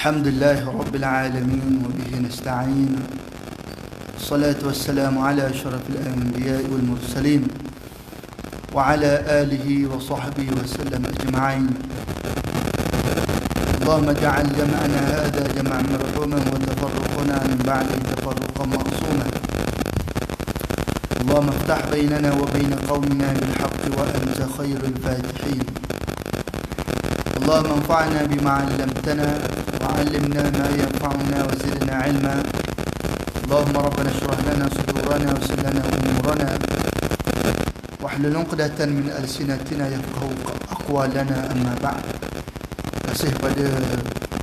الحمد لله رب العالمين وبه نستعين. الصلاة والسلام على أشرف الأنبياء والمرسلين وعلى آله وصحبه وسلم أجمعين. اللهم اجعل جمعنا هذا جمعا مرحوما وتفرقنا من بعده تفرقا معصوما. اللهم افتح بيننا وبين قومنا بالحق وأنت خير الفاتحين. اللهم انفعنا بما علمتنا وعلمنا ما ينفعنا وزدنا علما. اللهم ربنا اشرح لنا صدورنا ويسر لنا أمورنا واحلل عقدة من ألسنتنا يفقهوا أقوالنا. أما بعد. Kasih pada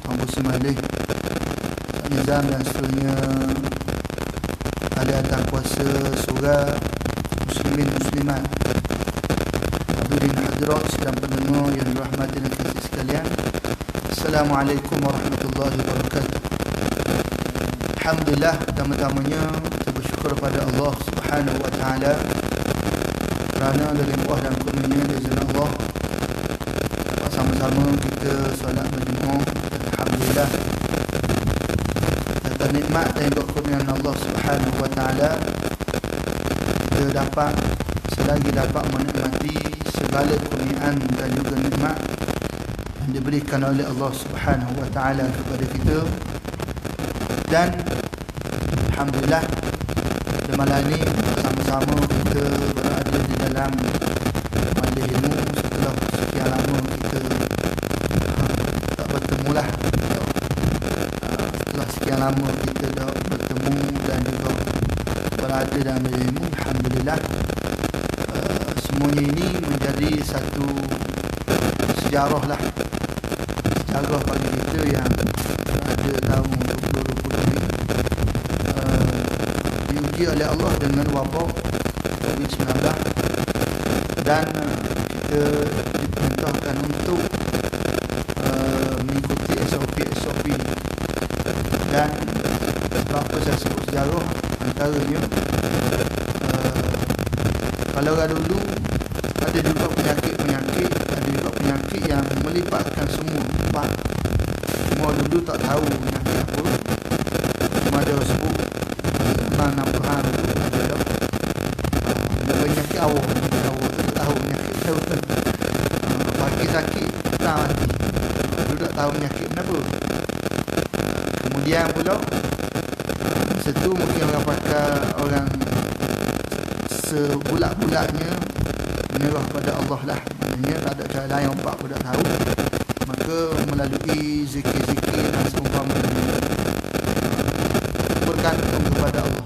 Abu Sumalih Nizam dan seterusnya ada atas kuasa surah muslimin muslimat, hadirin hadirat sedang pendengar yang dirahmati dan kasih sekalian. Assalamualaikum warahmatullahi wabarakatuh. Alhamdulillah, pertama-tamanya kita bersyukur pada Allah Subhanahu wa taala kerana dari limpah dan kurnia dari izin Allah sama-sama kita solat majmu'ah. Alhamdulillah, atas nikmat dan kurnia Allah Subhanahu wa taala kita dapat selagi dapat menikmati segala kurniaan dan juga nikmat yang diberikan oleh Allah Subhanahu wa taala kepada kita. Dan alhamdulillah, pada malam ini sama-sama kita berada di dalam majlis ilmu setelah sekian lama kita tak bertemu lah. Setelah sekian lama kita dah bertemu dan juga berada dalam majlis ilmu, alhamdulillah, semuanya ini menjadi satu sejarah lah, sejarah bagi kita yang ada tahun 2020 ini diuji oleh Allah dengan wabak COVID-19 dan kita diperintahkan untuk mengikuti SOP dan beberapa saya sebut sejarah antaranya kalau dulu ada juga penyakit-penyakit, ada juga penyakit yang melibatkan semua. Semua dulu tak tahu penyakit apa. Cuma ada sebut mana Tuhan tu ada tak. Penyakit awal tu tak tahu penyakit tahu. Pagi sakit, tak mati. Dulu tak tahu penyakit kenapa. Kemudian pula setu mungkin orang pakai orang sebulat-bulatnya menyerah pada Allah lah. Maknanya tak ada cara lain orang pun tak tahu. Maka melalui zikir-zikir dan seumpamanya bergantung kepada Allah.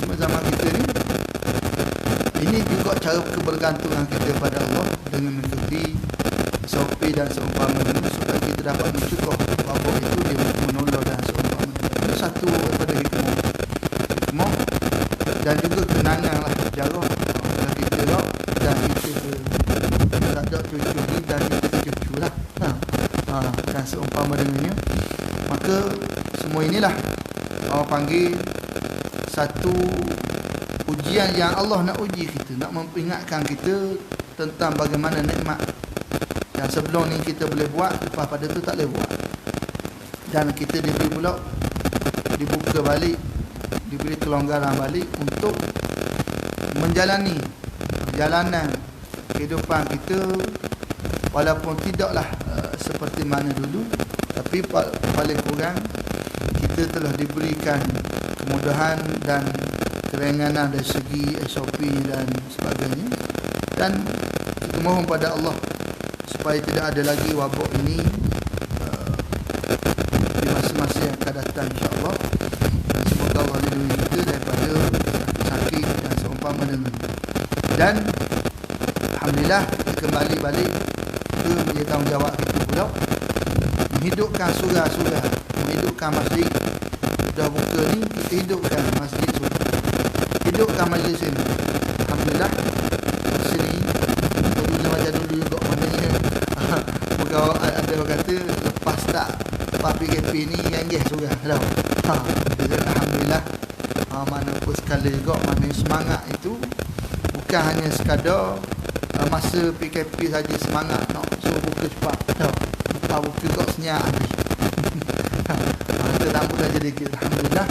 Cuma zaman kita ni, ini juga cara kebergantungan kita pada Allah dengan mengikuti SOP dan seumpamanya supaya kita dapat mencegah wabak itu dia menolong dan seumpamanya. Ini satu daripada hikmah dan juga kenangan lah sejarah kita lah, dan kita tak ada cucu ni dan kita cucu lah. Dan seumpama dengannya, maka semua inilah orang panggil satu ujian yang Allah nak uji kita, nak memperingatkan kita tentang bagaimana nikmat yang sebelum ni kita boleh buat, lepas pada tu tak boleh buat. Dan kita diberi pula, dibuka balik, diberi kelonggaran balik untuk menjalani perjalanan kehidupan kita walaupun tidaklah seperti mana dulu, tapi paling kurang kita telah diberikan kemudahan dan keringanan dari segi SOP dan sebagainya. Dan kita mohon pada Allah supaya tidak ada lagi wabak ini di masa-masa yang akan datang, insya-Allah. Dan semoga Allah lindungi kita daripada sakit dan seumpama dengan. Dan alhamdulillah, kita kembali balik ke menjadi tanggungjawab kita pula menghidupkan surah-surah, menghidupkan masjid. Dah buka ni, kita hidupkan masjid surah, hidupkan majlis ini. Alhamdulillah, sini dulu macam dulu juga, maknanya moga ada orang kata lepas PKP ni yanggih surah dah. Alhamdulillah, mana pun sekali juga, maknanya semangat itu bukan hanya sekadar masa PKP saja semangat nak suruh buka cepat. Buka juga senyap habis. sedikit. Alhamdulillah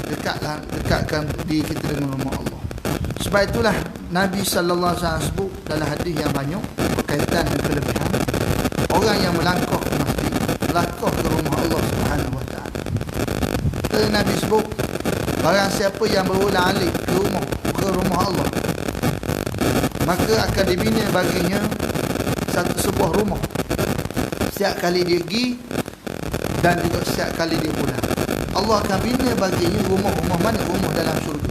kita dekatkan diri kita dengan rumah Allah. Sebab itulah Nabi sallallahu alaihi wasallam sebut dalam hadis yang banyak berkaitan dengan kelebihan orang yang melangkah ke masjid, melangkah ke rumah Allah Subhanahu wa taala. Nabi sebut, barang siapa yang berulang-alik ke rumah Allah, maka akan dibina baginya sebuah rumah setiap kali dia pergi dan juga setiap kali dia pulang. Allah akan bina baginya rumah-rumah mana? Rumah dalam syurga.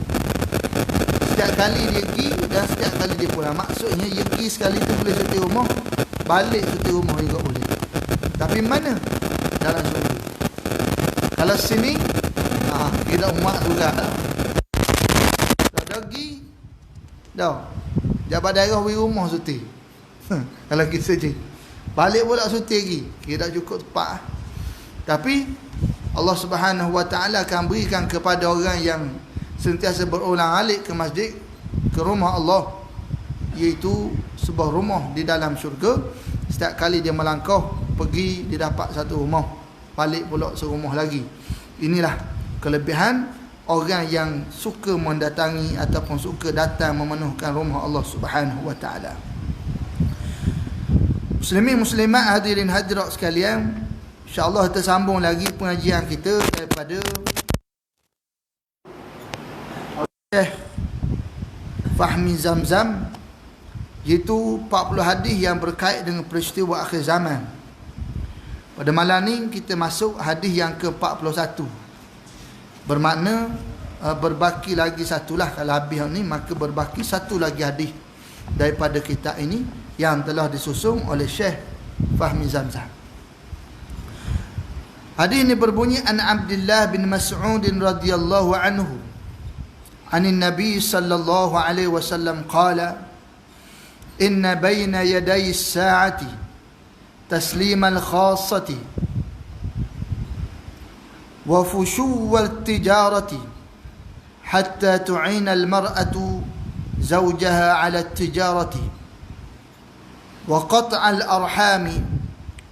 Setiap kali dia pergi dan setiap kali dia pulang. Maksudnya dia pergi sekali tu boleh setir rumah, balik setir rumah juga boleh. Tapi mana? Dalam syurga. Kalau sini kita umat juga dah pergi dah jabat daerah beri rumah setir. Kalau kita je balik pula setir lagi, kira cukup tepat. Tapi Allah Subhanahu wa taala akan berikan kepada orang yang sentiasa berulang-alik ke masjid, ke rumah Allah, iaitu sebuah rumah di dalam syurga. Setiap kali dia melangkah pergi, dia dapat satu rumah, balik pula serumah lagi. Inilah kelebihan orang yang suka mendatangi ataupun suka datang memenuhkan rumah Allah Subhanahu wa taala. Muslimin muslimat, hadirin hadirat sekalian, insya-Allah kita sambung lagi pengajian kita daripada Syekh Fahmi Zamzam, iaitu 40 hadis yang berkait dengan peristiwa akhir zaman. Pada malam ni kita masuk hadis yang ke-41. Bermakna berbaki lagi satulah. Kalau habis ni maka berbaki satu lagi hadis daripada kitab ini yang telah disusun oleh Syekh Fahmi Zamzam. Hadis ini berbunyi, an Abdullah bin Mas'ud radhiyallahu anhu anin Nabi sallallahu alaihi wasallam qala inna baina yaday as-sa'ati taslim al-khassati wa fushu al-tijarati hatta tu'ina al-mar'atu zawjaha 'ala at-tijarati wa qat' al-arhami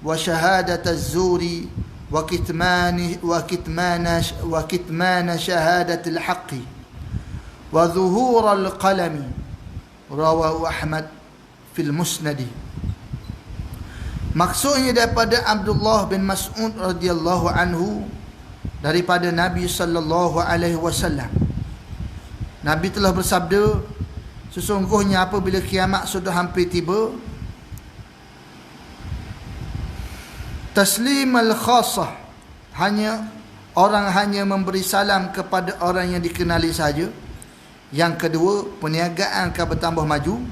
wa shahadat az-zuri wa kitman shahadat al-haqqi wa zuhur al-qalami. Rawahu Ahmad fil Musnadi. Maksudnya daripada Abdullah bin Mas'ud radhiyallahu anhu, daripada Nabi sallallahu alaihi wasallam. Nabi telah bersabda, sesungguhnya apabila kiamat sudah hampir tiba, taslim al-khassah, orang hanya memberi salam kepada orang yang dikenali saja. Yang kedua, perniagaan akan bertambah maju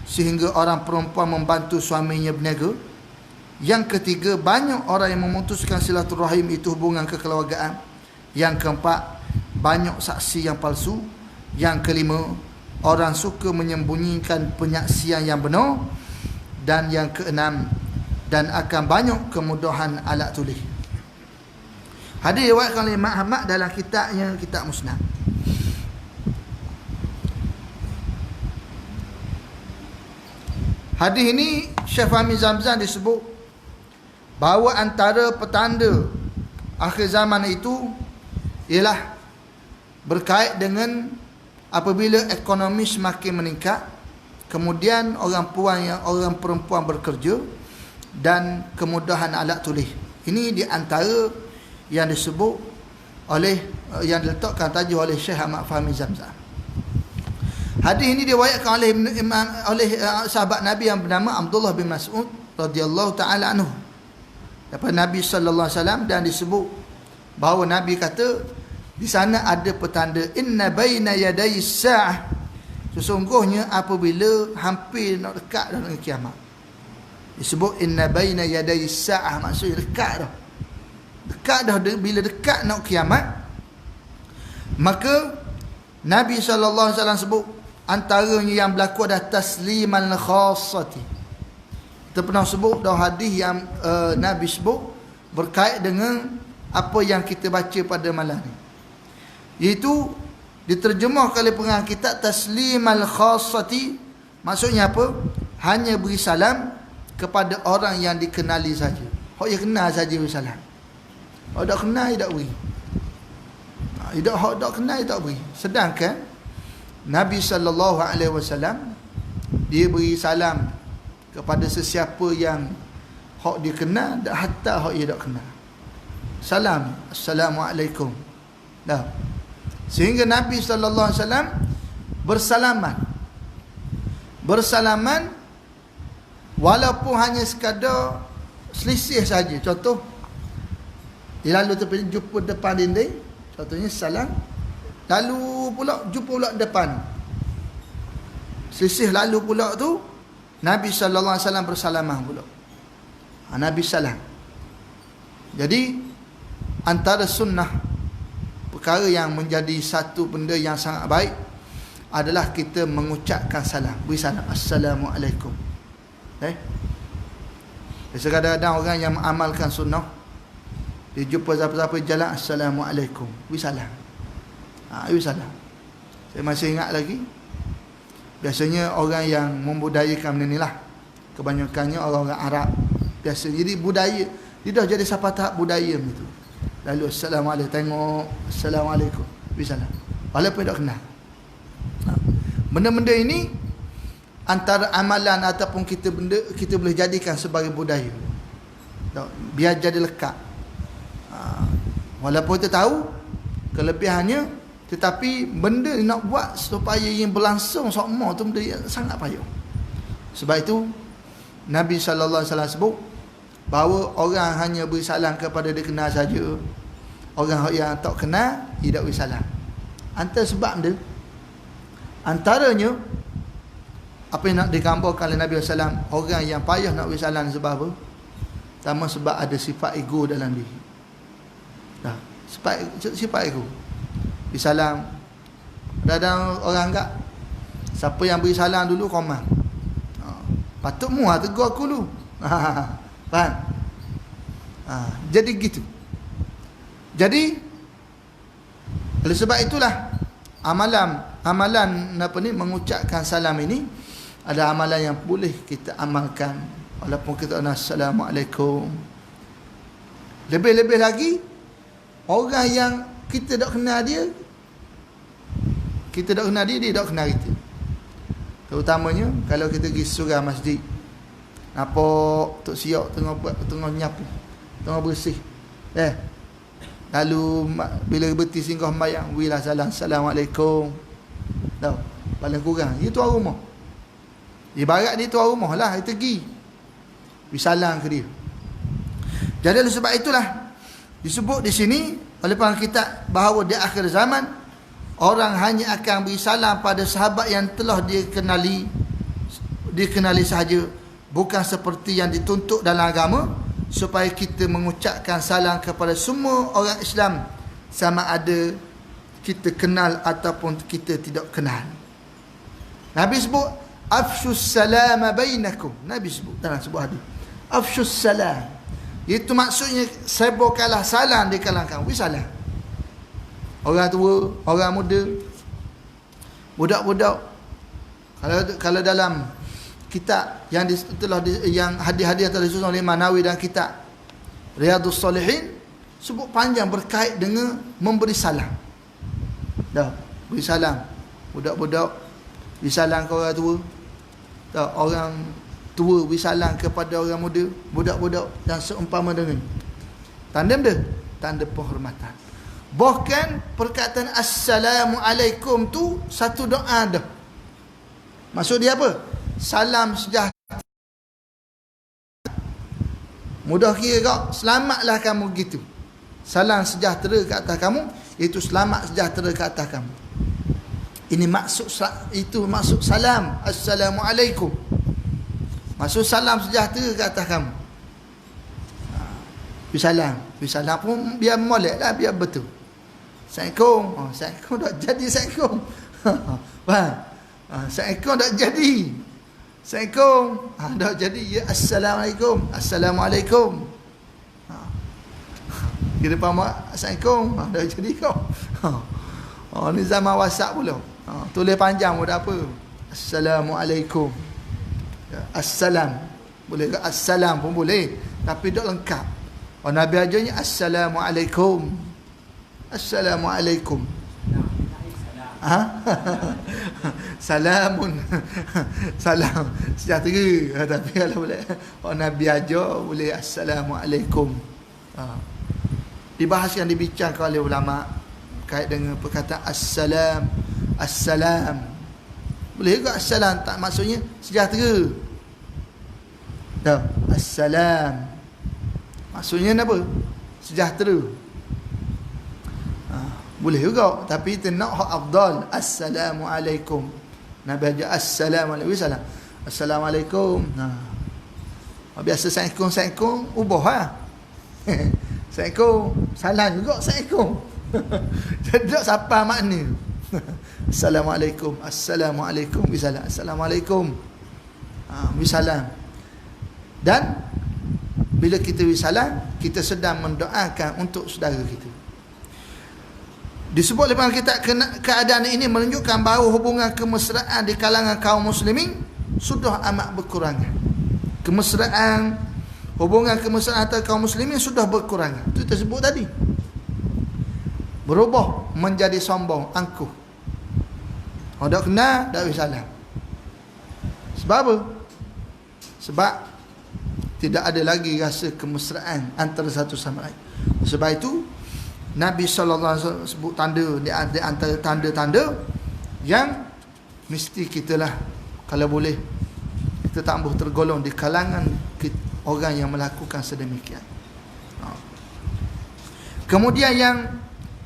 sehingga orang perempuan membantu suaminya berniaga. Yang ketiga, banyak orang yang memutuskan silaturahim, itu hubungan kekeluargaan. Yang keempat, banyak saksi yang palsu. Yang kelima, orang suka menyembunyikan penyaksian yang benar. Dan yang keenam, dan akan banyak kemudahan alat tulis. Hadis riwayatkan oleh Imam Ahmad dalam kitabnya, Kitab Musnad. Hadis ini Syekh Fahmi Zamzam disebut bahawa antara petanda akhir zaman itu ialah berkait dengan apabila ekonomi semakin meningkat, kemudian orang perempuan bekerja dan kemudahan alat tulis. Ini di antara yang disebut oleh yang diletakkan tajuk oleh Syekh Ahmad Fahmi Zamzam. Hadis ini diriwayatkan oleh sahabat Nabi yang bernama Abdullah bin Mas'ud radhiyallahu taala anhu daripada Nabi sallallahu alaihi wasallam, dan disebut bahawa Nabi kata di sana ada petanda, inna baina yaday as-sa'ah, sesungguhnya apabila hampir nak dekat dengan kiamat. Disebut inna baina yaday as-sa'ah, maksudnya dekat dah. Dekat dah, bila dekat nak kiamat, maka Nabi sallallahu alaihi wasallam sebut antaranya yang berlaku adalah tasliman khassati. Kita pernah sebut dalam hadis yang Nabi sebut berkait dengan apa yang kita baca pada malam ni, iaitu diterjemahkan oleh pengarang kitab taslimal khassati. Maksudnya apa? Hanya beri salam kepada orang yang dikenali saja. Hak yang kenal saja beri salam. Hak tak kenal dia tak beri. Hak tak kenal dia tak beri. Sedangkan Nabi SAW dia beri salam kepada sesiapa yang hak dia kenal dan hatta hak dia tak kenal. Salam, Assalamualaikum. Dah. Sehingga Nabi SAW bersalaman walaupun hanya sekadar selisih saja. Contoh, dia lalu tepi jumpa depan dinding, contohnya salam, lalu pula jumpa pula depan, selisih lalu pula tu Nabi SAW bersalamah pula. Nabi salam. Jadi antara sunnah, perkara yang menjadi satu benda yang sangat baik adalah kita mengucapkan salam, beri salam, Assalamualaikum. Biasa kadang-kadang orang yang mengamalkan sunnah, dia jumpa siapa-siapa jalan, Assalamualaikum, beri salam. Beri salam. Saya masih ingat lagi, biasanya orang yang membudayakan benda ni lah, kebanyakannya orang-orang Arab biasa. Jadi budaya, dia dah jadi sampai tahap budaya itu. Lalu Assalamualaikum, tengok Assalamualaikum, beri salam, walaupun tak kenal. Benda-benda ini antara amalan ataupun kita boleh jadikan sebagai budaya, biar jadi lekat. Walaupun kita tahu kelebihannya, tetapi benda nak buat supaya yang berlangsung semua tu benda yang sangat payah. Sebab itu Nabi SAW sebut bahawa orang hanya beri salam kepada dia kenal saja. Orang yang tak kenal tidak beri salam. Antara sebab dia, antaranya apa yang nak digambarkan oleh Nabi SAW, orang yang payah nak beri salam sebab apa? Pertama, sebab ada sifat ego dalam diri. Sifat ego. Beri salam, kadang-kadang orang anggap siapa yang beri salam dulu komang. Patut muah tegur aku dulu. Faham? Jadi gitu. Jadi oleh sebab itulah amalan mengucapkan salam ini ada amalan yang boleh kita amalkan walaupun kita nak Assalamualaikum. Lebih-lebih lagi orang yang kita tak kenal dia, dia tak kenal kita. Terutamanya kalau kita pergi surau masjid, nampak Tok Siok tengah nyapu, tengah bersih. Lalu bila berhenti singgah sembahyang, wilah salam, Assalamualaikum. Tahu, paling kurang dia tuan rumah. Ibarat dia tuan rumah lah, dia pergi beri salam ke dia. Jadi sebab itulah disebut di sini oleh para kitab bahawa di akhir zaman orang hanya akan beri salam pada sahabat yang telah dikenali sahaja, bukan seperti yang dituntut dalam agama, supaya kita mengucapkan salam kepada semua orang Islam, sama ada kita kenal ataupun kita tidak kenal. Nabi sebut afshus salam bainakum. Nabi sebut dalam sebuah hadis, afshus salam, itu maksudnya sebarkanlah salam di kalangan kamu. Beri salam. Orang tua, orang muda, budak-budak. Kalau dalam kitab yang yang hadis-hadis telah disusun oleh Imam Nawawi dan kitab Riyadhus Shalihin, sebut panjang berkait dengan memberi salam. Beri salam. Budak-budak beri salam ke orang tua. Orang tua beri salam kepada orang muda, budak-budak dan seumpama dengan. Tanda dia, tanda penghormatan. Bahkan perkataan Assalamualaikum tu satu doa dah. Maksud dia apa? Salam sejahtera. Mudah kira kau, selamatlah kamu gitu. Salam sejahtera ke atas kamu, itu selamat sejahtera ke atas kamu. Ini maksud, itu maksud salam. Assalamualaikum, maksud salam sejahtera ke atas kamu. Beri salam pun biar molek lah, biar betul. Assalamualaikum. Assalamualaikum tak jadi Assalamualaikum. Faham? Assalamualaikum tak jadi. Assalamualaikum tak jadi. Ya Assalamualaikum. Assalamualaikum. Kira faham tak? Assalamualaikum tak jadi kau. Ni zaman WhatsApp pula. Tulis panjang pun tak apa. Assalamualaikum. Assalam. Boleh ke assalam pun boleh, tapi tak lengkap. Nabi ajarnya Assalamualaikum. Assalamualaikum. Ha? Salamun. Salam sejahtera. Tapi kalau boleh Nabi ajar boleh Assalamualaikum. Dibahaskan, dibincangkan oleh ulama kait dengan perkataan assalam. Assalam. Boleh juga assalam, tak maksudnya sejahtera. Dah, assalam. Maksudnya apa? Sejahtera. Boleh juga, tapi itu nak hak afdal. Assalamualaikum. Nabi ajar Assalamualaikum. Assalamualaikum. Biasa Assalamualaikum ubah lah. Assalamualaikum. Salam juga Assalamualaikum. Jadi tak siapa makna. Assalamualaikum. Assalamualaikum. Bisalam. Assalamualaikum. Bisalam. Dan bila kita bisalam, kita sedang mendoakan untuk saudara kita. Disebut oleh kita keadaan ini menunjukkan bahawa hubungan kemesraan di kalangan kaum muslimin sudah amat berkurang. Hubungan kemesraan antara kaum muslimin sudah berkurang. Itu tersebut tadi. Berubah menjadi sombong, angkuh. Tak kenal, tak salam. Sebab apa? Sebab tidak ada lagi rasa kemesraan antara satu sama lain. Sebab itu Nabi SAW sebut tanda di antara tanda-tanda yang mesti kita lah, kalau boleh kita tambah tergolong di kalangan orang yang melakukan sedemikian. Kemudian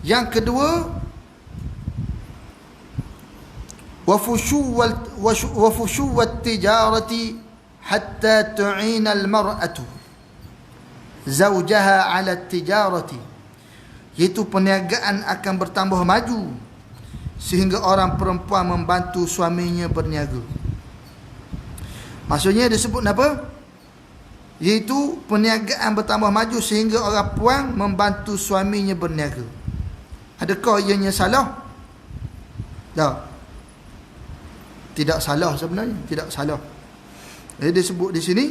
yang kedua, wa fushu wat tijarati hatta tu'ina al-mar'atu zawjaha 'ala at-tijarati, iaitu perniagaan akan bertambah maju sehingga orang perempuan membantu suaminya berniaga. Maksudnya disebut apa? Iaitu perniagaan bertambah maju sehingga orang puan membantu suaminya berniaga. Adakah ianya salah? Tak. Tidak salah sebenarnya, tidak salah. Jadi disebut di sini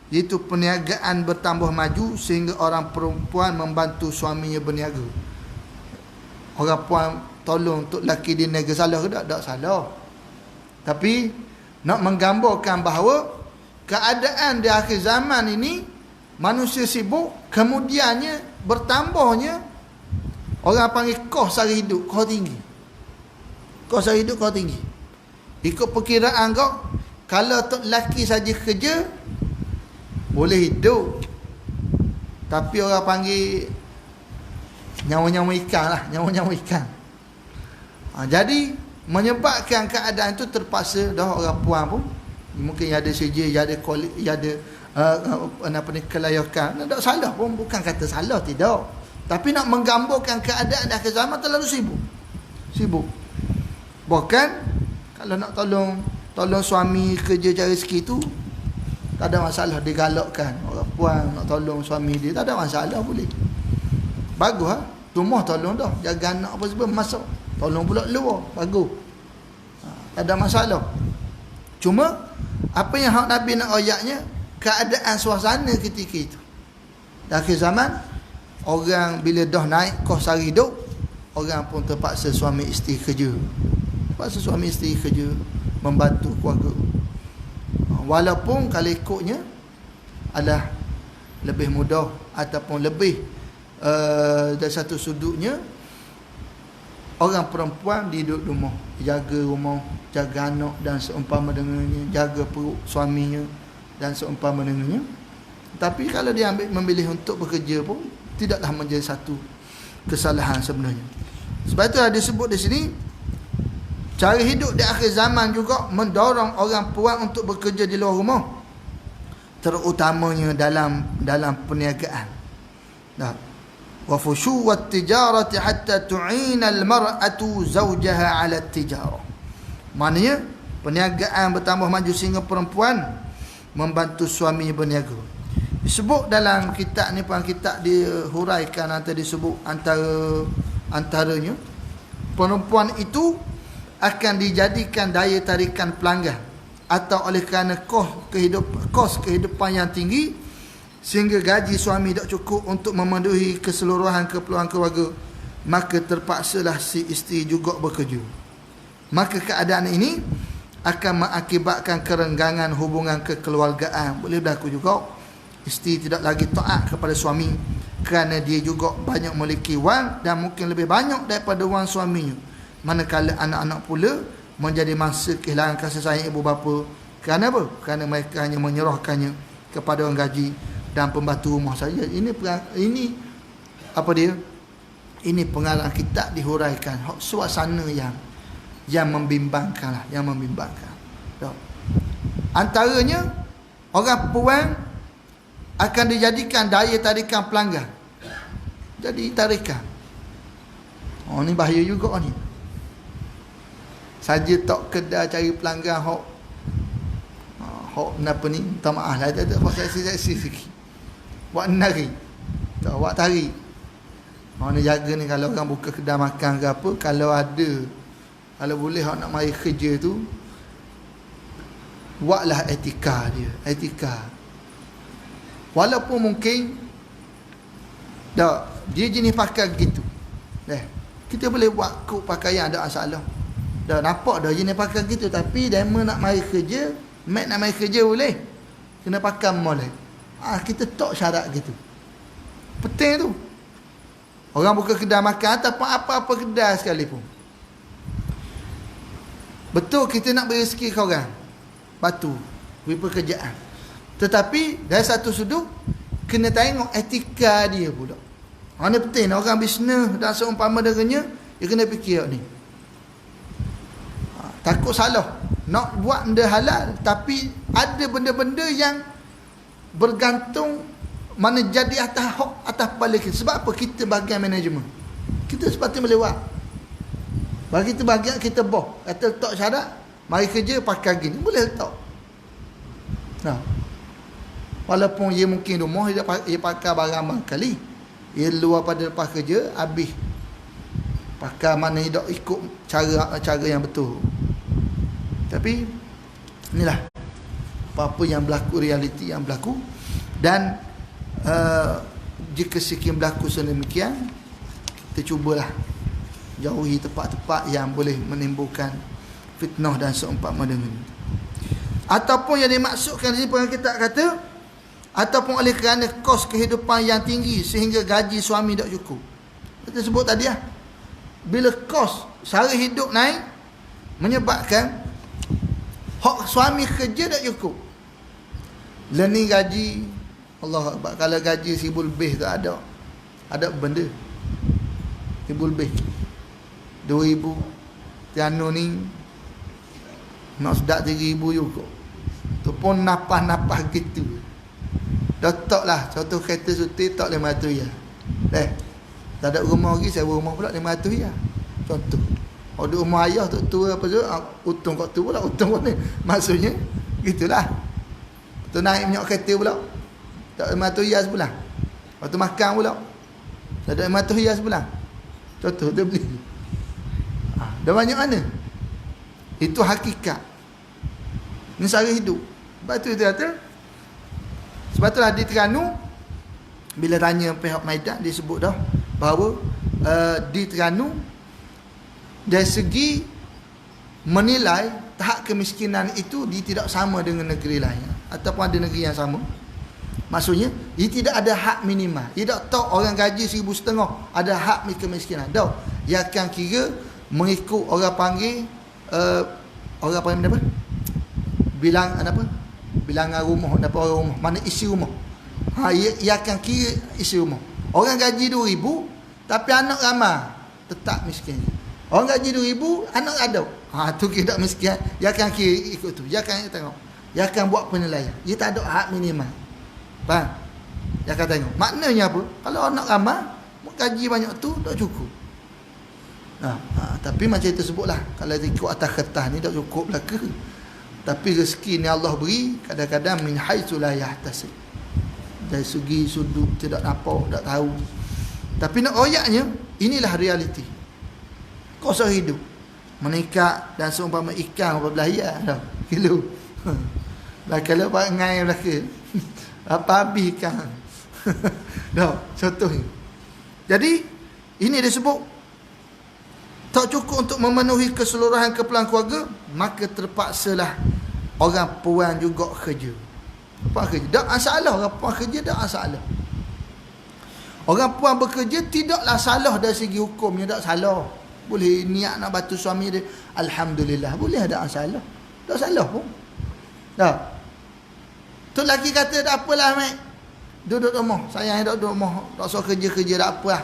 iaitu perniagaan bertambah maju sehingga orang perempuan membantu suaminya berniaga. Orang puan tolong untuk lelaki dia niaga, salah ke tak? Tak salah. Tapi nak menggambarkan bahawa keadaan di akhir zaman ini manusia sibuk, kemudiannya bertambahnya orang panggil kos sara hidup, kos tinggi. Kos sara hidup, kos tinggi. Ikut perkiraan kau, kalau tok lelaki saja kerja boleh hidup, tapi orang panggil nyawa-nyawa ikan lah, nyawa-nyawa ikan. Jadi menyebabkan keadaan itu terpaksa dah orang puan pun mungkin ada sijil, ada kelayakan. Tak salah pun, bukan kata salah, tidak. Tapi nak menggambarkan keadaan di akhir zaman terlalu sibuk. Bahkan kalau nak tolong suami kerja cari rezeki tu, tak ada masalah, digalakkan. Orang puan nak tolong suami dia, tak ada masalah, boleh. Bagus ha? Rumah tolong dah, jaga anak apa sebab masuk, tolong pula luar, bagus. Tak ada masalah. Cuma apa yang hak Nabi nak ayatnya, keadaan suasana ketika itu. Di akhir zaman, orang bila dah naik kos sara hidup, orang pun terpaksa suami isteri kerja. Terpaksa suami isteri kerja, membantu keluarga. Walaupun kalau ikutnya adalah lebih mudah ataupun lebih dari satu sudutnya, orang perempuan duduk rumah, jaga anak dan seumpama dengannya, jaga perut suaminya dan seumpama dengannya. Tapi kalau dia memilih untuk bekerja pun tidaklah menjadi satu kesalahan sebenarnya. Sebab itu disebut di sini, cara hidup di akhir zaman juga mendorong orang puan untuk bekerja di luar rumah, terutamanya dalam perniagaan. Wa fushu wat tijarati hatta tu'ina al-mar'atu zawjaha 'ala at-tijarah. Maknanya perniagaan bertambah maju sehingga perempuan membantu suaminya berniaga. Disebut dalam kitab ni, kitab dihuraikan atau disebut antaranya perempuan itu akan dijadikan daya tarikan pelanggan, atau oleh kerana kos kehidupan yang tinggi, sehingga gaji suami tak cukup untuk memenuhi keseluruhan keperluan keluarga, maka terpaksalah si isteri juga bekerja. Maka keadaan ini akan mengakibatkan kerenggangan hubungan kekeluargaan. Boleh berlaku juga isteri tidak lagi taat kepada suami kerana dia juga banyak memiliki wang dan mungkin lebih banyak daripada wang suaminya. Manakala anak-anak pula menjadi mangsa kehilangan kasih sayang ibu bapa. Kerana apa? Kerana mereka hanya menyerahkannya kepada orang gaji dan pembantu rumah saja. Ini apa dia? Ini pengalaman kita dihuraikan suasana yang membimbangkan lah, yang membimbangkan. Antaranya orang puan akan dijadikan daya tarikan pelanggan. Jadi tarikan. Oh, ni bahaya juga ni. Saja tok kedai cari pelanggan hok apa ni, minta maaf lah, tak buat seksi-seksi sikit. Buat nari. Tak buat tari. Mana jaga ni kalau orang buka kedai makan ke apa, kalau ada, kalau boleh nak mari kerja tu, buatlah etika dia, etika. Walaupun mungkin dia jenis pakai gitu. Kita boleh buat kod pakaian, ada masalah. Nampak dah jenis pakai gitu, tapi demo nak mari kerja, mat nak mari kerja boleh. Kena pakai boleh. Kita tak syarat gitu. Penting tu. Orang buka kedai makan ataupun apa-apa kedai sekalipun. Betul kita nak beri rezeki ke orang. Batu, beri pekerjaan. Tetapi dari satu sudut kena tengok etika dia pula. Ini penting. Orang bisnes dan seumpama dengannya, dia kena fikir ni. Takut salah. Nak buat benda halal, tapi ada benda-benda yang bergantung mana jadi atas kepala kita. Sebab apa? Kita bahagian manajemen. Kita sepatutnya boleh buat. Bagi kita bahagian kita boh. Kata letak syarat, mari kerja pakai gini. Boleh letak. Walaupun ia mungkin rumah dia pakai barang kali. Ia luar pada lepas kerja, habis pakai mana dia tak ikut cara yang betul. Tapi inilah apa-apa yang berlaku, realiti yang berlaku. Dan jika sekian berlaku sedemikian, kita cubalah jauhi tempat-tempat yang boleh menimbulkan fitnah dan seumpama dengan itu. Ataupun yang dimaksudkan di sini pengen kita kata, ataupun oleh kerana kos kehidupan yang tinggi sehingga gaji suami tak cukup. Kita sebut tadi lah, bila kos sara hidup naik, menyebabkan hak suami kerja tak cukup. Learning gaji, Allah Akbar, kalau gaji 1,000 lebih tak ada benda 1,000 lebih, 2,000 piano ni nak sedap 3,000 juga. Tu pun napas-napas gitu. Dah tak lah, contoh kereta suti tak 500 ya. Tak ada rumah lagi, sewa rumah pula 500 ya. Contoh. Ada rumah ayah tu tua apa tu, untung kat tu pula, untung pun ni. Maksudnya gitulah. Tu naik minyak kereta pula, tak 500 ya sebulan. Waktu makan pula, tak ada 500 ya sebulan. Contoh dia beli. Dah banyak mana? Itu hakikat. Ini cara hidup. Sebab tu dia kata, sebab itulah di Terengganu, bila tanya pihak Maidan, dia sebut dah bahawa di Terengganu dari segi menilai tahap kemiskinan itu dia tidak sama dengan negeri lain ataupun ada negeri yang sama. Maksudnya dia tidak ada hak minimal. Dia tak tahu orang gaji 1,500 ada hak kemiskinan. Dah, dia akan kira mengikut orang panggil orang panggil apa? Bilangan rumah, apa orang rumah, mana isi rumah. Ia akan kira isi rumah. Orang gaji 2,000 tapi anak ramai, tetap miskin. Orang gaji 2,000, anak ada. Tu kira tak miskin. Dia akan kira ikut tu. Dia akan tengok. Dia akan buat penilaian. Dia tak ada hak minimal. Faham? Dia akan tengok. Maknanya apa? Kalau anak ramai, gaji banyak tu tak cukup. Tapi macam itu sebutlah, kalau ikut atas kertas ni tak cukup lah ke? Tapi rezeki ni Allah beri kadang-kadang min haitsu la yahtasib. Dari segi sudut tidak nampak, tak tahu. Tapi nak royaknya, inilah realiti. Kos hidup. Menikah dan seumpama ikan berbelah ya dah. Kilo. Lah kalau pak ngai belaka. Apa habiskan. Dah, contohnya. Jadi ini disebut tak cukup untuk memenuhi keseluruhan keperluan keluarga, maka terpaksalah orang puan juga kerja. Puan kerja, tak masalah. Orang puan kerja tak masalah. Orang puan bekerja tidaklah salah dari segi hukumnya, tak salah. Boleh niat nak bantu suami dia, alhamdulillah, boleh, tak masalah. Tak salah pun. Tak. Tu lelaki kata tak apalah mak, duduk rumah, sayang duduk rumah, tak usah kerja-kerja, tak apa lah.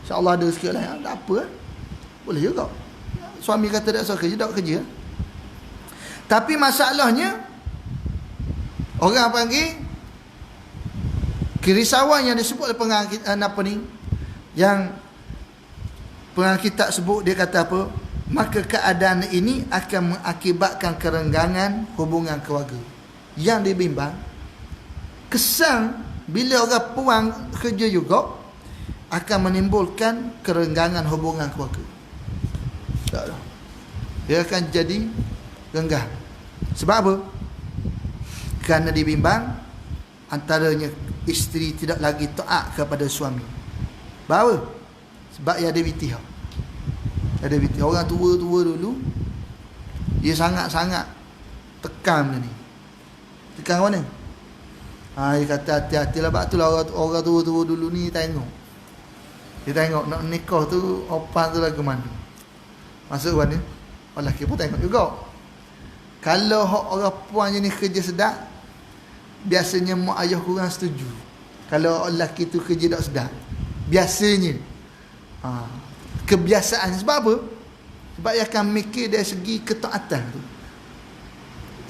InsyaAllah ada sikit lah, tak apa lah. Boleh juga. Suami kata tak usah kerja, tak kerja. Tapi masalahnya, orang panggil kerisauan yang disebut oleh pengarang apa ni, yang pengarang kitab sebut, dia kata apa, maka keadaan ini akan mengakibatkan kerenggangan hubungan keluarga. Yang dibimbang, kesan bila orang puang kerja juga akan menimbulkan kerenggangan hubungan keluarga. Tak ada. Dia akan jadi renggang. Sebab apa? Kerana dibimbang, antaranya isteri tidak lagi taat kepada suami. Bahawa? Sebab ia ada bitih. Ada bitih. Orang tua-tua dulu, dia sangat-sangat tekan benda ni. Tekan mana? Dia kata hati-hatilah. Sebab itulah orang tua-tua dulu ni tengok. Dia tengok nak nikah tu, opan tu lagu mana. Maksud mana? Orang lelaki pun tengok juga. Kalau orang puan jenis kerja sedap, biasanya mak ayah kurang setuju. Kalau lelaki tu kerja tak sedap, biasanya kebiasaan. Sebab apa? Sebab dia akan mikir dari segi ketaatan tu.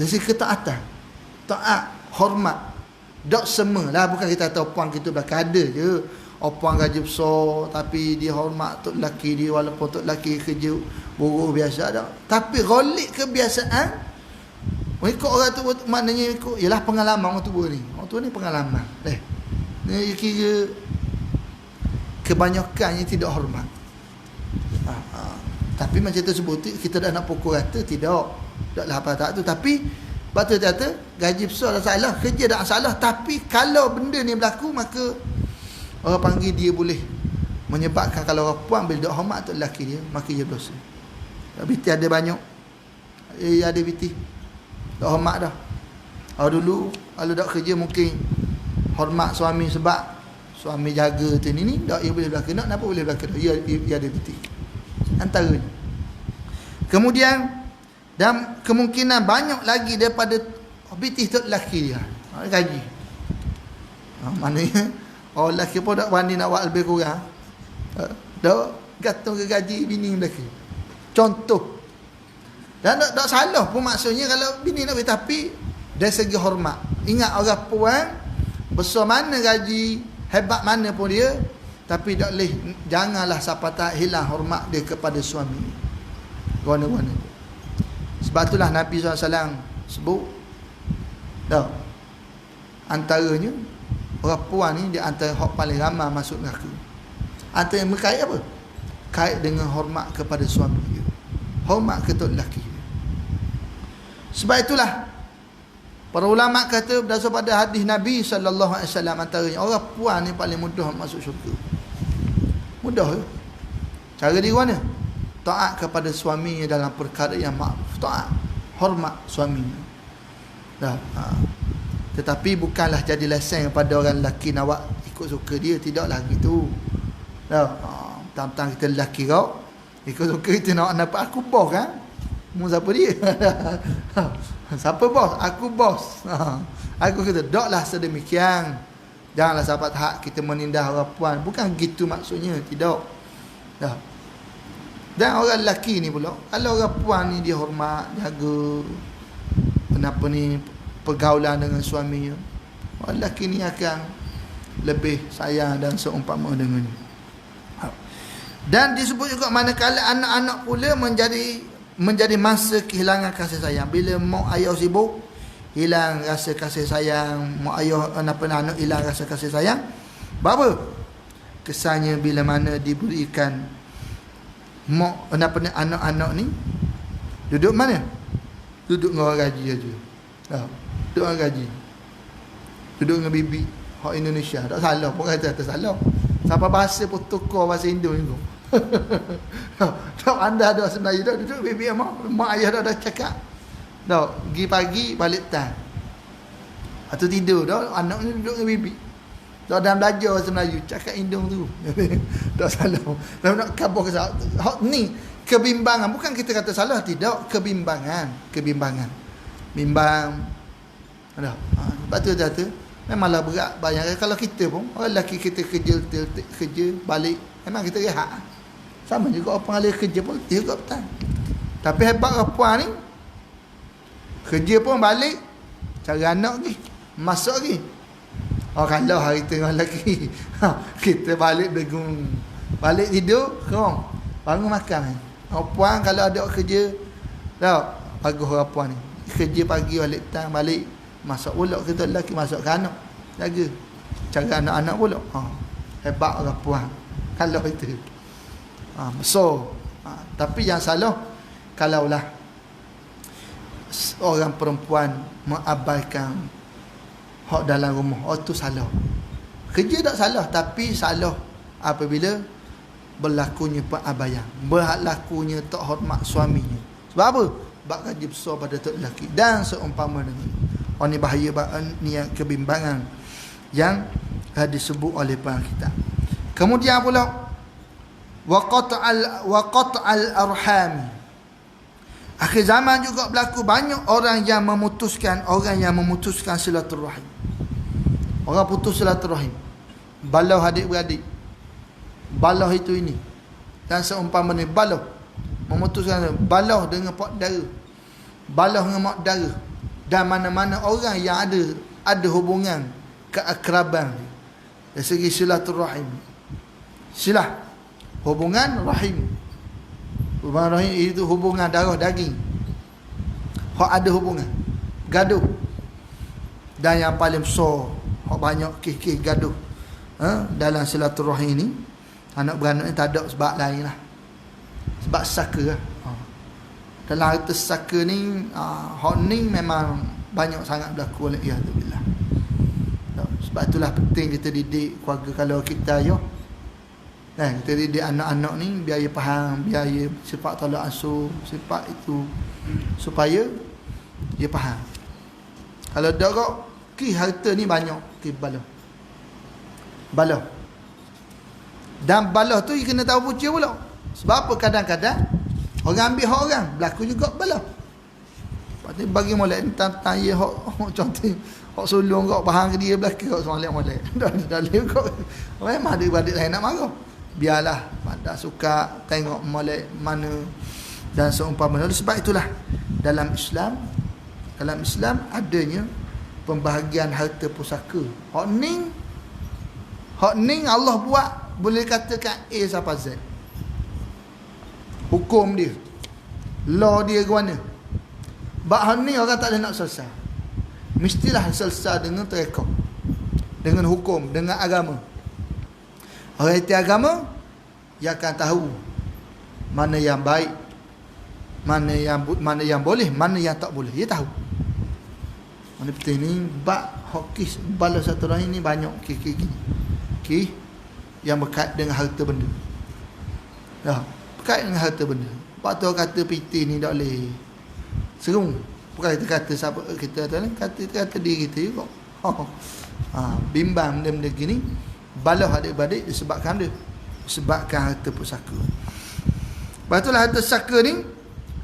Dari segi ketaatan, taat, hormat. Tak semua lah. Bukan kita tahu puan kita belakang, ada je puan gaji besar tapi dia hormat tok lelaki dia, walaupun tok lelaki kerja buruh biasa dah. Tapi golik kebiasaan ikut orang tu, maknanya ikut ialah pengalaman orang tua ni. Orang tua ni pengalaman. Ni kira kebanyakannya tidak hormat. Tapi macam tersebut kita dah nak pukul rata, tidak. Taklah apa tak tu. Tapi batu kata gaji besar tak salah, kerja tak salah, tapi kalau benda ni berlaku, maka orang panggil dia boleh menyebabkan kalau orang puan bila tak hormat tok lelaki dia, maka dia berdosa. Biti ada banyak. Ada biti tak hormat dah. Dulu kalau tak kerja mungkin hormat suami sebab suami jaga tu ni tak, ia boleh berlaku. Nak kenapa boleh berlaku? Ia ada biti antaranya. Kemudian dan kemungkinan banyak lagi daripada biti tok lelaki dia gaji. Maknanya orang lelaki pun tak berani nak buat lebih kurang. Tak gantung ke gaji bini lelaki. Contoh. Dan tak salah pun maksudnya kalau bini nak beri, tapi dari segi hormat. Ingat orang puan, besar mana gaji, hebat mana pun dia, tapi tak boleh, janganlah siapa tak hilang hormat dia kepada suami. Guna-guna. Sebab itulah Nabi SAW sebut, tak, antaranya orang puan ni dia antara hak paling ramai masuk neraka. Antara yang berkait apa? Kait dengan hormat kepada suami dia, hormat kepada lelaki dia. Sebab itulah para ulama kata berdasar pada hadis Nabi sallallahu alaihi wasallam, antaranya orang puan ni paling mudah masuk syurga. Mudah ke? Cara dia mana? Taat kepada suaminya dalam perkara yang makruf, taat, hormat suaminya. Dah. Tetapi bukanlah jadi lesen kepada orang lelaki nak buat ikut suka dia, tidaklah gitu. Dah. Tentang kita lelaki kau ikut suka kita nak dapat aku bos kan? Mu siapa dia? Siapa bos? Aku bos. Aku kata taklah sedemikian. Janganlah sahabat hak kita menindas orang puan. Bukan gitu maksudnya, tidak. Dah. Dan orang lelaki ni pula, kalau orang puan ni dia hormat, jaga kenapa ni pergaulan dengan suaminya, orang lelaki ni akan lebih sayang dan seumpama dengannya. Dan disebut juga manakala anak-anak pula menjadi masa kehilangan kasih sayang. Bila mak ayah sibuk, hilang rasa kasih sayang, mak ayah anak-anak hilang rasa kasih sayang. Apa? Kesannya bila mana diberikan mak anak-anak ni duduk mana? Duduk dengan orang gaji aja. Duduk orang gaji. duduk dengan bibi hak Indonesia, tak salah pun kata salah. Sampai bahasa pun tukar bahasa Indo ni. Tak anda ada sebenarnya dah duduk bibi mak ayah dah cakap. Dah pergi pagi balik petang. Atau tidur dah anak ni duduk dengan bibi. Dah dalam belajar bahasa Melayu cakap Indo tu. Tak salah. Dah nak kabur ke hak ni kebimbangan, bukan kita kata salah, tidak, kebimbangan. Bimbang. Ada. Sebab tu kata memanglah berat bayang. Kalau kita pun orang lelaki kita kerja balik memang kita rehat. Sama juga orang ahli kerja pun juga petang. Tapi hebat perempuan ni kerja pun balik cari anak lagi, masuk lagi. Oh kalau hari tengah lagi kita balik dengung, balik tidur, bangun makan. Perempuan kalau ada kerja tahu bagus perempuan ni. Kerja pagi balik petang balik masuk pula, kita lelaki masuk ke anak jaga cara anak-anak pula. Hebat orang puan kalau itu. Tapi yang salah kalaulah orang perempuan mengabaikan hak dalam rumah, tu salah. Kerja tak salah, tapi salah apabila berlakunya pengabaian, berlakunya tak hormat suaminya. Sebab apa? Sebab gaji besar pada tok lelaki dan seumpama dengan ni bahaya ni yang kebimbangan yang disebut oleh para kitab. Kemudian pula waqat'al arham. Akhir zaman juga berlaku banyak orang yang memutuskan silaturahim. Orang putus silaturahim. Balau adik-beradik. Balau itu ini. Dan seumpama ni balau memutuskan balau dengan pak dara. Balau dengan mak dara. Dan mana-mana orang yang ada hubungan keakraban dari segi silaturahim. Silah hubungan rahim. Hubungan rahim itu hubungan darah daging. Hak ada hubungan gaduh. Dan yang paling besar hak banyak kes-kes gaduh dalam silaturahim ni, anak beranak ni tak ada sebab lain lah, sebab saka lah. Dalam harta saka ni hak ni memang banyak sangat berlaku oleh iyadzubillah. Sebab itulah penting kita didik keluarga. Kalau kita ayah kita didik anak-anak ni biaya faham, biaya sifat tolak ansur, sifat itu supaya dia faham. Kalau dak ki harta ni banyak ki balah. Dan balah tu dia kena tahu punca pula. Sebab apa kadang-kadang orang ambil hak orang, berlaku juga balah. Lepas tu bagi molek tentang ya hak contoh hak sulung kau faham ke dia belaka kau molek. Dah kau memang ada adik lain nak marah. Biarlah pada suka tengok molek mana dan seumpama. Sebab itulah dalam Islam adanya pembahagian harta pusaka. Hak ni Allah buat boleh katakan A sampai Z. Hukum dia, law dia ke mana. Bak ni orang tak ada nak selesai. Mestilah selesai dengan terekam, dengan hukum, dengan agama. Orang itu agama, dia akan tahu mana yang baik, mana yang boleh, mana yang tak boleh. Dia tahu. Mana penting ni bak hokis balas satu rahim ni banyak ki yang berkait dengan harta benda. Berkait dengan harta benda. Sebab tu kata PT ni tak boleh serung. Bukan kita kata sahabat kita tu, kata diri kita juga. Bimbang benda-benda gini, balah adik-beradik disebabkan harta pusaka. Lepas itulah harta pusaka ni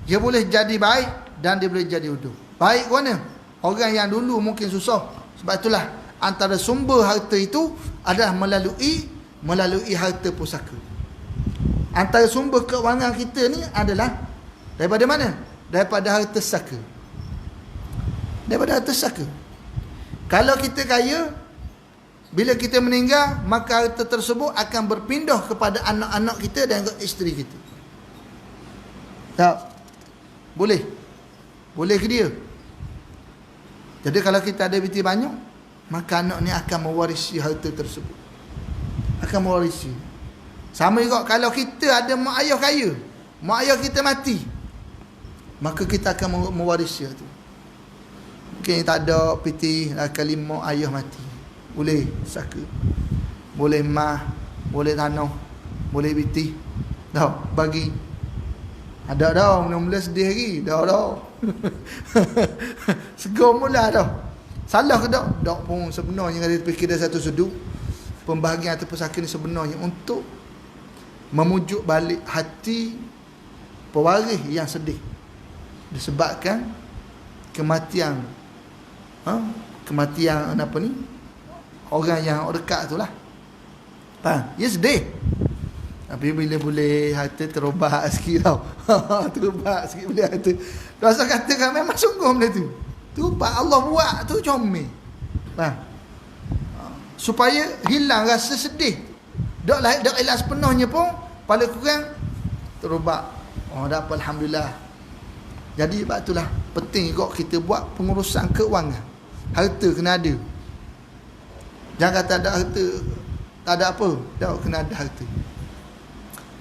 dia boleh jadi baik dan dia boleh jadi uduh. Baik ke mana? Orang yang dulu mungkin susah. Sebab itulah antara sumber harta itu adalah melalui harta pusaka. Antara sumber keuangan kita ni adalah daripada mana? Daripada harta saka. Daripada harta saka. Kalau kita kaya, bila kita meninggal, maka harta tersebut akan berpindah kepada anak-anak kita dan isteri kita. Tak? Boleh. Boleh ke dia? Jadi kalau kita ada binti banyak, maka anak ni akan mewarisi harta tersebut. Akan mewarisi. Sama juga kalau kita ada mak ayah kaya, mak ayah kita mati, maka kita akan mewarisi itu. Mungkin tak ada piti kali mak ayah mati. boleh saka, boleh mah, boleh tanah, boleh biti. Dah bagi. Ada dah mula-mula sedih lagi. Dah. Segar mula dah. Salah ke tak? Tak pun sebenarnya kalau fikir dari satu sudut, pembahagian atau pesaka ni sebenarnya untuk memujuk balik hati pewaris yang sedih disebabkan kematian kematian apa ni, orang yang dekat tu lah. Faham? Ya sedih. Tapi bila boleh harta terobat sikit tau. Terobat sikit boleh harta. Rasa katakan memang sungguh benda tu. Terobat Allah buat tu comel. Faham? Supaya hilang rasa sedih. Dak elak sepenuhnya pun paling kurang terobat. Oh dapat alhamdulillah. Jadi sebab itulah penting juga kita buat pengurusan keuangan. Harta kena ada. Jangan kata ada harta tak ada apa. Tak kena ada harta.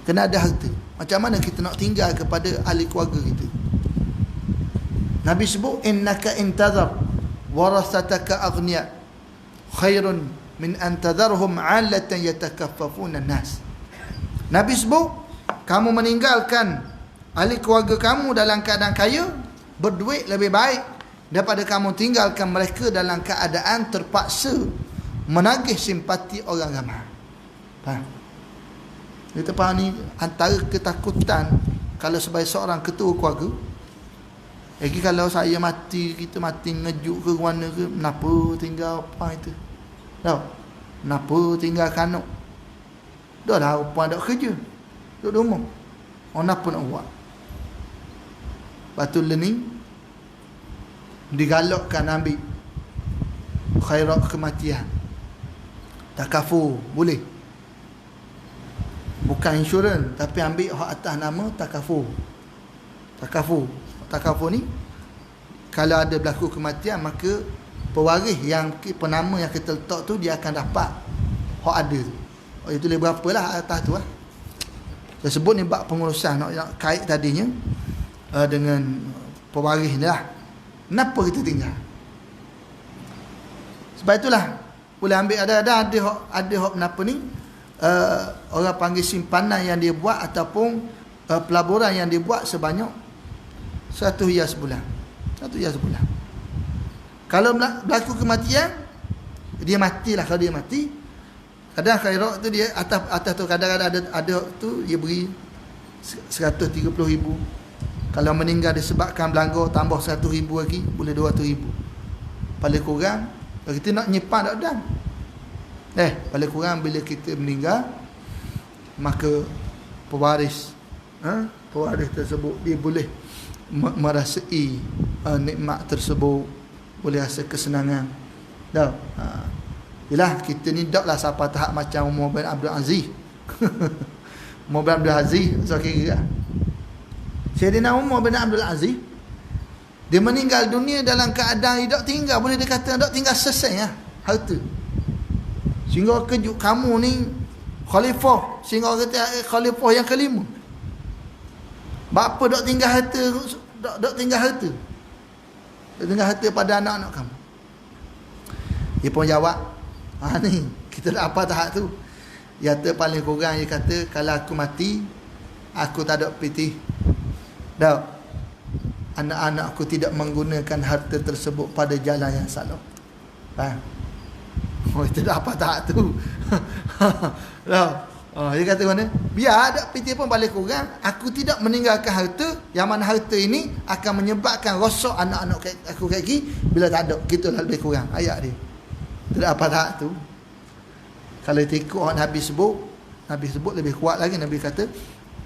Kena ada harta. Macam mana kita nak tinggal kepada ahli keluarga kita? Nabi sebut innaka intazar warasataka aghniya khairun min antazarhum 'alatan yatakaffafuna an-nas. Nabi sebut kamu meninggalkan ahli keluarga kamu dalam keadaan kaya, berduit lebih baik daripada kamu tinggalkan mereka dalam keadaan terpaksa menagih simpati orang ramai. Faham? Kita faham ni antara ketakutan kalau sebagai seorang ketua keluarga. Lagi kalau saya mati, kita mati ngejuk ke mana ke, kenapa tinggal apa itu? Tahu? Kenapa tinggal kanak? Dah lah apa ada kerja. Duduk rumah. Kenapa nak buat? Batu learning digalakkan ambil khairat kematian. Takaful boleh. Bukan insurans tapi ambil hak atas nama takaful. Takaful ni kalau ada berlaku kematian maka pewaris yang penama yang kita letak tu dia akan dapat hak ada tu. Oh itu lebih berapalah atas tu lah. Saya sebut ni bab pengurusan nak kait tadinya dengan pewaris ni lah. Kenapa kita tinggal? Sebab itulah boleh ambil ada hak kenapa ni orang panggil simpanan yang dia buat ataupun pelaburan yang dia buat sebanyak 1 hiyas sebulan. 1 hiyas sebulan. Kalau berlaku kematian dia matilah. Kalau dia mati kadang khairat tu dia atas tu kadang-kadang ada tu dia beri 130,000. Kalau meninggal disebabkan belanggar tambah 100,000 lagi boleh 200,000. Paling kurang kalau kita nak nyimpan tak dan. Paling kurang bila kita meninggal maka pewaris tersebut dia boleh merasai nikmat tersebut, boleh rasa kesenangan. Dah. Yalah kita ni taklah sampai tahap macam Umar bin Abdul Aziz. Umar bin Abdul Aziz so kira. Sayyidina Umar bin Abdul Aziz dia meninggal dunia dalam keadaan dia tak tinggal, boleh dia kata tak tinggal selesai lah harta. Sehingga kejut kamu ni khalifah, sehingga kata khalifah yang kelima. Bapa tak tinggal harta, tak tinggal harta. Tak tinggal harta pada anak-anak kamu. Dia pun jawab, ni kita tak apa tahap tu. Dia kata paling kurang dia kata kalau aku mati aku tak ada piti. Dah. Anak-anak aku tidak menggunakan harta tersebut pada jalan yang salah. Faham? Oh itu dah apa tahap tu. Dah. Dia kata mana? Biar ada piti pun paling kurang aku tidak meninggalkan harta yang mana harta ini akan menyebabkan rosak anak-anak aku kaki bila tak ada. Gitulah lebih kurang ayat dia. Tidak apa tahap tu. Kalau ikut Nabi sebut lebih kuat lagi. Nabi kata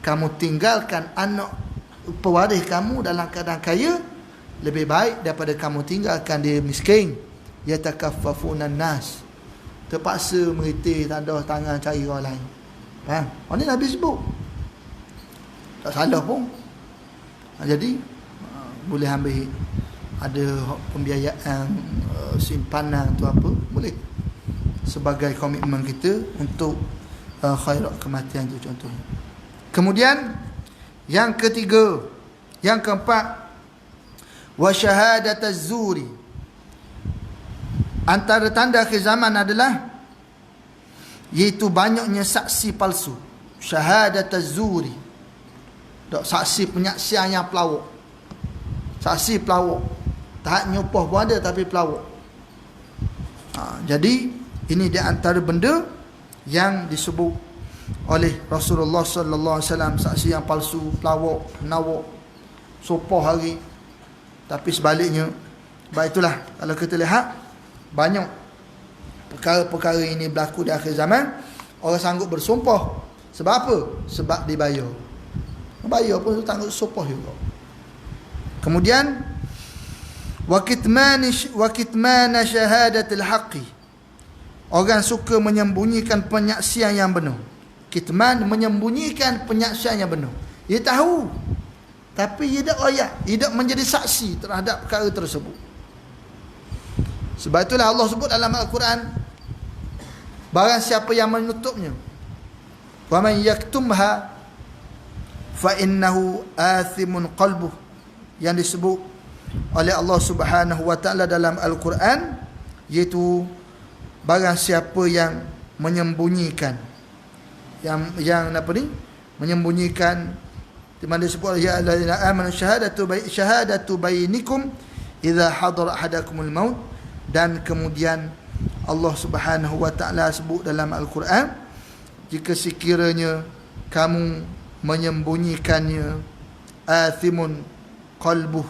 kamu tinggalkan anak pewaris kamu dalam keadaan kaya lebih baik daripada kamu tinggalkan dia miskin. Yatakaffafuna nas, terpaksa meritik tanda tangan cari orang lain. Faham? Ini Nabi sebut. Tak salah pun. Jadi boleh ambil ada pembiayaan simpanan tu apa boleh sebagai komitmen kita untuk khairat kematian tu contohnya. Kemudian yang ketiga, yang keempat, wa syahadataz zuri antara tanda akhir zaman adalah iaitu banyaknya saksi palsu, syahadat az-zuri, saksi penyaksian yang pelawak, saksi pelawak, tak nyopoh pun ada tapi pelawak. Jadi ini di antara benda yang disebut oleh Rasulullah sallallahu alaihi wasallam, saksi yang palsu, pelawak, nawak, sopoh hari. Tapi sebaliknya, baik itulah kalau kita lihat banyak perkara-perkara ini berlaku di akhir zaman, orang sanggup bersumpah. Sebab apa? Sebab dibayar. Bayar pun sanggup sumpah juga. Kemudian wa kitman syahadatil haqqi, orang suka menyembunyikan penyaksian yang benar. Kitman, menyembunyikan penyaksian yang benar. Dia tahu tapi dia tidak royak, dia tidak menjadi saksi terhadap perkara tersebut. Sebab itulah Allah sebut dalam Al-Quran, barang siapa yang menutupnya, wa man yaktumha fa innahu athimun qalbuh, yang disebut oleh Allah Subhanahu wa taala dalam Al-Quran, iaitu barang siapa yang menyembunyikan, yang apa ni, menyembunyikan, di mana disebut ya allazina amanu syahadatu bainikum idza hadara ahadakumul maut, dan kemudian Allah Subhanahu wa taala sebut dalam Al-Quran, jika sekiranya kamu menyembunyikannya, athimun qalbuh,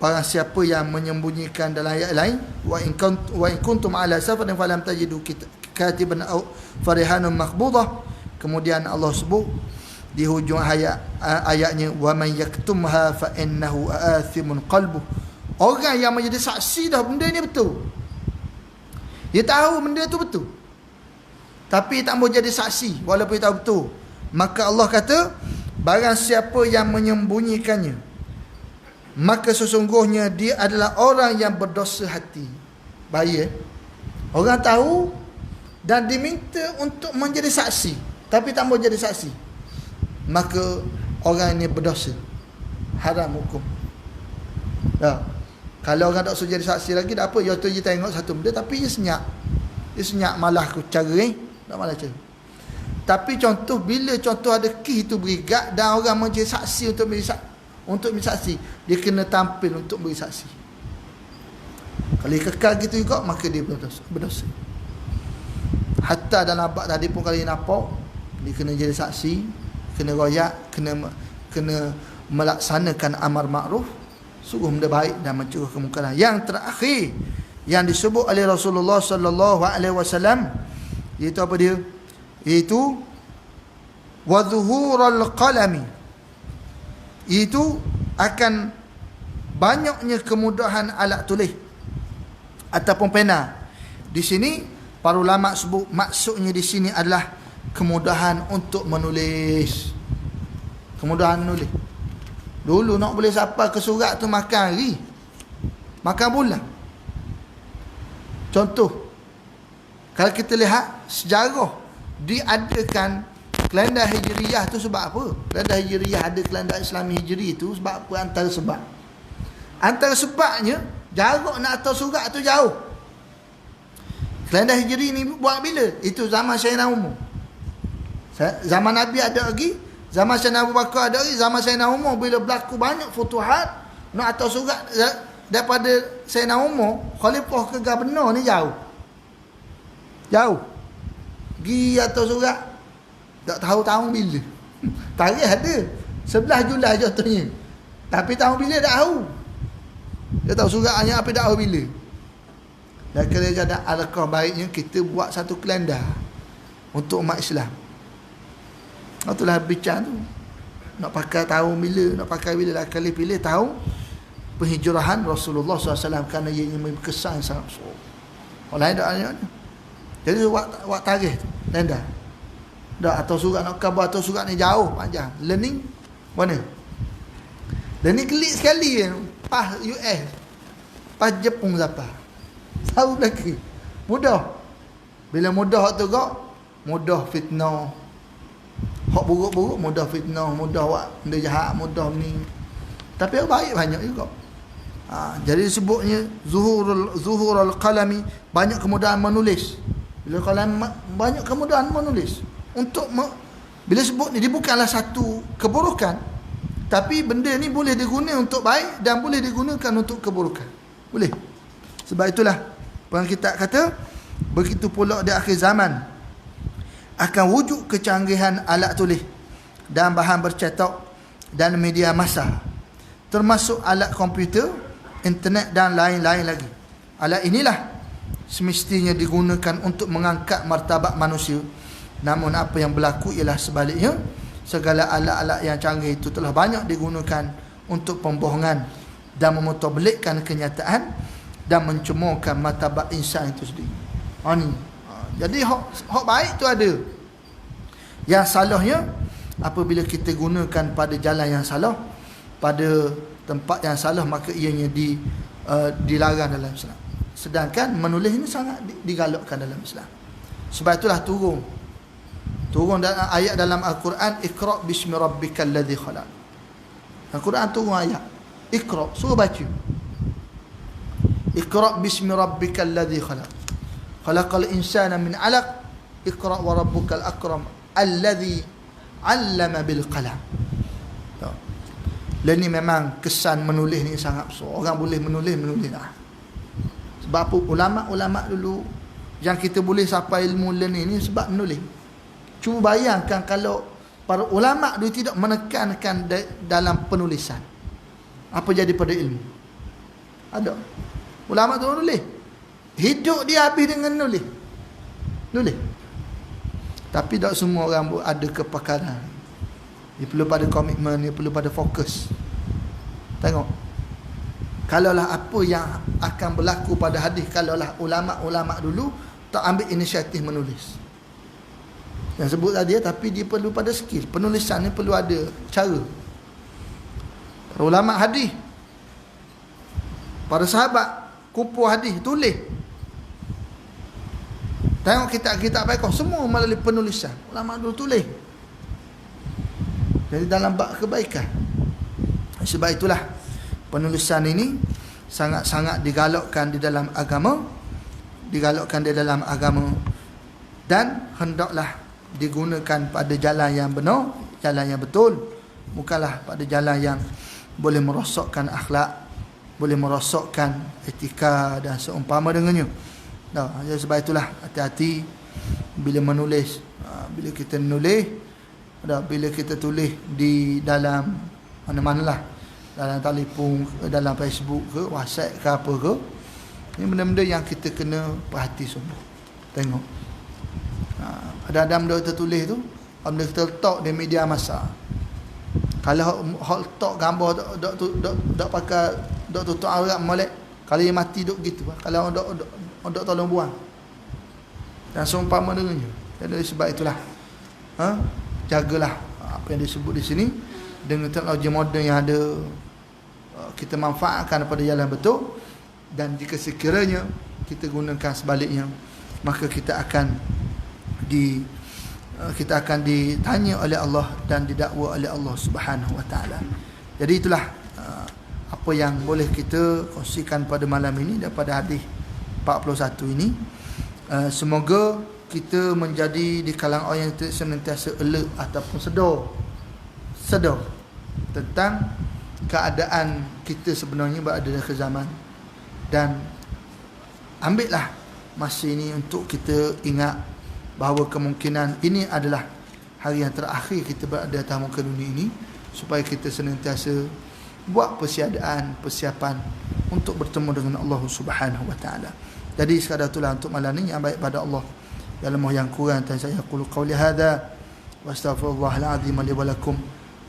barang siapa yang menyembunyikan, dalam ayat lain, wa in kuntum ala safarin falam tajidu katiban aw farihanun maqbudah. Kemudian Allah sebut di hujung ayatnya, wa man yaktumha fa innahu athimun qalbuh, orang yang menjadi saksi dah benda ni betul, dia tahu benda tu betul tapi tak mau jadi saksi walaupun dia tahu betul, maka Allah kata barang siapa yang menyembunyikannya, maka sesungguhnya dia adalah orang yang berdosa hati. Bahaya. Orang tahu dan diminta untuk menjadi saksi tapi tak mau jadi saksi, maka orang ini berdosa, haram hukum. Kalau orang tak suruh jadi saksi lagi, tak apa, dia tu je tengok satu benda tapi dia senyap malah aku cara tak malah cara. Tapi contoh, bila contoh ada kes itu berigat dan orang menjadi saksi untuk beri saksi, dia kena tampil untuk beri saksi. Kalau dia kekal gitu juga, maka dia berdosa. Hatta dalam bab tadi pun, kalau dia nampak, dia kena jadi saksi, kena royak, kena melaksanakan amar makruf, suruh benda baik dan mencegah kemungkaran. Yang terakhir yang disebut oleh Rasulullah sallallahu alaihi wasallam, iaitu apa dia? Iaitu wa zuhurul qalami, itu akan banyaknya kemudahan alat tulis ataupun pena. Di sini para ulama sebut maksudnya di sini adalah kemudahan untuk menulis. Kemudahan menulis. Dulu nak boleh sampai ke surat tu makan hari, makan bulan. Contoh, kalau kita lihat sejarah, diadakan kalender Hijriyah tu sebab apa? Kalender Hijriyah ada kalender Islami Hijri tu sebab apa? Antara sebab. Antara sebabnya, jarak nak hantar surat tu jauh. Kalender Hijri ni buat bila? Itu zaman Sayyidina Umar. Zaman Nabi ada lagi, zaman Sayyidina Abu Bakar ada lagi, zaman Sayyidina Umar bila berlaku banyak futuhat, nak hantar surat daripada Sayyidina Umar, khalifah ke Gubernur ni jauh. Jauh. Pergi hantar surat, tak tahu tahun bila. Tarikh ada 11 Julai contohnya, tapi tahun bila tak tahu. Dia tahu surat hanya apa, tak tahu bila. Dan kalau ada alangkah baiknya kita buat satu kalender untuk umat Islam. Itulah bincang tu. Nak pakai tahun bila, nak pakai bila, dah kali pilih tahun penghijrahan Rasulullah SAW, kerana ia ingin berkesan sangat besar. Orang lain tak ada. Jadi buat tarikh tu, kalender. Dah atau surat nak khabar, atau surat ni jauh panjang. Learning mana? Learning klik sekali kan. Pas US, pas Jepun siapa? Tahu lagi. Mudah. Bila mudah tu kok, mudah fitnah. Hak buruk-buruk mudah fitnah, mudah buat benda jahat, mudah ni. Tapi yang baik banyak juga. Jadi disebutnya zuhurul qalami, banyak kemudahan menulis. Bila qalam banyak kemudahan menulis. Bila sebut ni, dia bukanlah satu keburukan, tapi benda ni boleh digunakan untuk baik dan boleh digunakan untuk keburukan. Boleh. Sebab itulah orang kita kata, begitu pula di akhir zaman akan wujud kecanggihan alat tulis dan bahan bercetak dan media massa, termasuk alat komputer, internet dan lain-lain lagi. Alat inilah semestinya digunakan untuk mengangkat martabat manusia. Namun apa yang berlaku ialah sebaliknya. Segala alat-alat yang canggih itu telah banyak digunakan untuk pembohongan dan memutarbelitkan kenyataan dan mencemurkan martabat insan itu sendiri. Jadi hak baik tu ada. Yang salahnya apabila kita gunakan pada jalan yang salah, pada tempat yang salah, maka ianya dilarang dalam Islam. Sedangkan menulis ini sangat digalakkan dalam Islam. Sebab itulah turun dalam ayat dalam Al-Quran, Iqra' bismi rabbikal ladzi khalaq. Al-Quran turun ayat Iqra', suruh baca. Iqra' bismi rabbikal ladzi khalaq. Khalaqal insana min 'alaq. Iqra' wa rabbukal akram alladzi 'allama bil qalam. Dan ni memang kesan menulis ni sangat besar. Orang boleh menulis dah. Sebab apa? Ulama' dulu yang kita boleh sampai ilmu ni sebab menulis. Cuba bayangkan kalau para ulama' dulu tidak menekankan dalam penulisan, apa jadi pada ilmu? Ada ulama' tu nulis, hidup dia habis dengan nulis. Tapi tak semua orang ada kepakaran. Dia perlu pada komitmen, dia perlu pada fokus. Tengok, kalaulah apa yang akan berlaku pada hadis, kalaulah ulama' dulu tak ambil inisiatif menulis. Yang sebut tadi, tapi dia perlu pada skill. Penulisan ni perlu ada cara. Para ulama' hadis, para sahabat kumpul hadis, tulis. Tengok kitab-kitab baik, semua melalui penulisan. Ulama' dulu tulis. Jadi dalam bab kebaikan. Sebab itulah penulisan ini sangat-sangat digalakkan di dalam agama. Dan hendaklah digunakan pada jalan yang benar, jalan yang betul, bukanlah pada jalan yang boleh merosakkan akhlak, boleh merosakkan etika dan seumpama dengannya. Sebab itulah hati-hati bila menulis. Bila kita menulis, bila kita tulis di dalam mana-manalah, dalam telefon, dalam Facebook ke, WhatsApp ke apa ke, ini benda-benda yang kita kena perhati semua. Tengok, ada benda kita tulis tu, benda kita letak di media massa. Kalau hak letak gambar dok pakai dok tutup aurat molek, kalau dia mati dok gitu. Kalau dok tolong buang. Dan seumpama dengannya. Jadi sebab itulah, jagalah apa yang disebut di sini dengan teknologi moden yang ada, kita manfaatkan pada jalan betul. Dan jika sekiranya kita gunakan sebaliknya, maka kita akan ditanya oleh Allah dan didakwa oleh Allah Subhanahu wa taala. Jadi itulah apa yang boleh kita kongsikan pada malam ini daripada hadis 41 ini. Semoga kita menjadi di kalangan orang yang senantiasa alert ataupun sedar tentang keadaan kita sebenarnya berada dalam zaman. Dan ambillah masa ini untuk kita ingat bahawa kemungkinan ini adalah hari yang terakhir kita berada atas muka dunia ini, supaya kita senantiasa buat persiapan untuk bertemu dengan Allah Subhanahu wa taala. Jadi sekadar itulah untuk malam ini, yang baik pada Allah, yang lemah yang kurang dan saya qulu qauli hadza wa astaghfirullahal azim li wa lakum,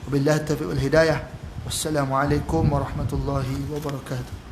wabillahi taufiq wal hidayah. Wassalamualaikum warahmatullahi wabarakatuh.